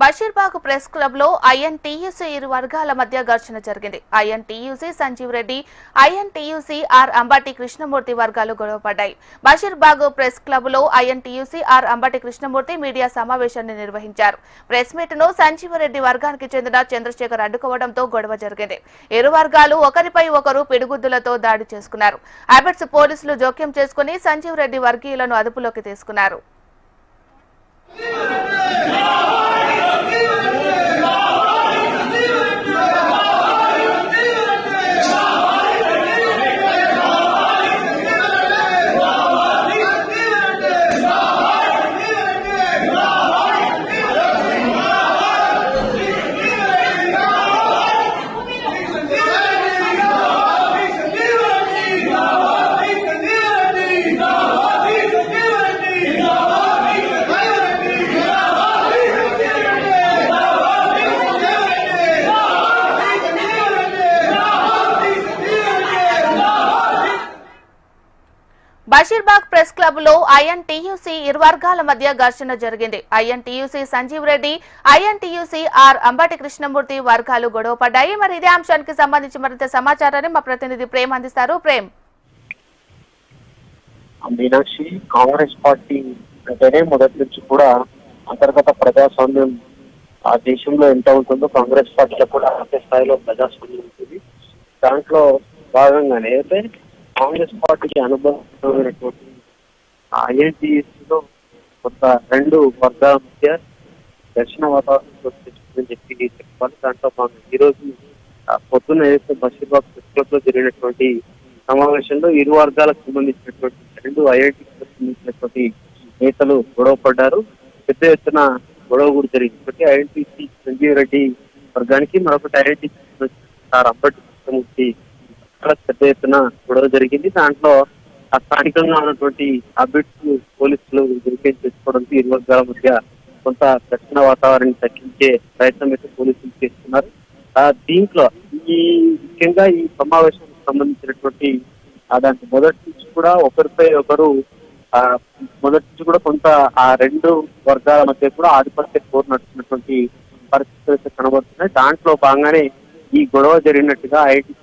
Basheerbagh press club లో INTUC ఇరు వర్గాల మధ్య ఘర్షణ జరిగింది. INTUC Sanjeev Reddy, INTUC R Ambati Krishnamurthy వర్గాలు గొడవపడ్డాయి. బషీర్బాగ్ ప్రెస్ క్లబ్ లో INTUC R Ambati Krishnamurthy media సమావేశాన్ని నిర్వహించారు. ప్రెస్ మీట్ ను సంజీవ్ రెడ్డి వర్గానికి చెందిన చంద్రశేఖర్ అడ్డుకోవడంతో గొడవ జరిగింది. ఇరు వర్గాలు ఒకరిపై ఒకరు పిడుగుద్దులతో దాడి చేసుకున్నారు. అబిడ్స్ పోలీసులు జోక్యం చేసుకుని సంజీవ్ రెడ్డి వర్గీయులను అదుపులోకి తీసుకున్నారు. బషీర్బాగ్ ప్రెస్ క్లబ్ లో ఐఎన్టీయూసీ ఇరు వర్గాల మధ్య ఘర్షణ జరిగింది. INTUC Sanjeev Reddy, INTUC R Ambati Krishnamurthy వర్గాలు గొడవపడ్డాయి. మరి ఇదే అంశానికి సంబంధించి మరింత సమాచారాన్ని మా ప్రతినిధి ప్రేమ్ అందిస్తారు. ప్రేమ్. మీనాక్షి, కాంగ్రెస్ పార్టీ అంటేనే మొదటి నుంచి కూడా అంతర్గత ప్రజాస్వామ్యం ఆ దేశంలో ఎంత ఉంటుందో కాంగ్రెస్ పార్టీలో కూడా అంతే స్థాయిలో ప్రజాస్వామ్యం ఉంటుంది. దాంట్లో భాగంగానే అయితే కాంగ్రెస్ పార్టీకి అనుభవమైనటువంటి ఐఎన్టీయూసీలో కొంత రెండు వర్గాల మధ్య దర్శన వాతావరణం చెప్పి చెప్పాలి. దాంట్లో మనం ఈరోజు పొద్దున్న ఏదైతే బషీర్బాగ్ ప్రెస్ క్లబ్ లో జరిగినటువంటి సమావేశంలో ఇరు వర్గాలకు సంబంధించినటువంటి రెండు ఐఐటీకి సంబంధించినటువంటి నేతలు గొడవ పడ్డారు. పెద్ద ఎత్తున గొడవ కూడా జరిగింది. ఐఎన్టీసీ సంజీవ్ రెడ్డి వర్గానికి మరొకటి ఐఐటీసీ సార్ అంబటి కృష్ణమూర్తి పెద్ద ఎత్తున గొడవ జరిగింది. దాంట్లో ఆ స్థానికంగా ఉన్నటువంటి అబిడ్స్ పోలీసులు వెరిఫై చేసుకోవడంతో ఇరు వర్గాల మధ్య కొంత ఘర్షణ వాతావరణాన్ని తగ్గించే ప్రయత్నం అయితే పోలీసులు చేస్తున్నారు. దీంట్లో ముఖ్యంగా ఈ సమావేశానికి సంబంధించినటువంటి దాంట్లో మొదటి నుంచి కూడా ఒకరిపై ఒకరు మొదటి నుంచి కూడా కొంత ఆ రెండు వర్గాల మధ్య కూడా ఆధిపత్య పోరు నడుస్తున్నటువంటి పరిస్థితులు అయితే కనబడుతున్నాయి. దాంట్లో భాగంగానే ఈ గొడవ జరిగినట్టుగా ఐటీ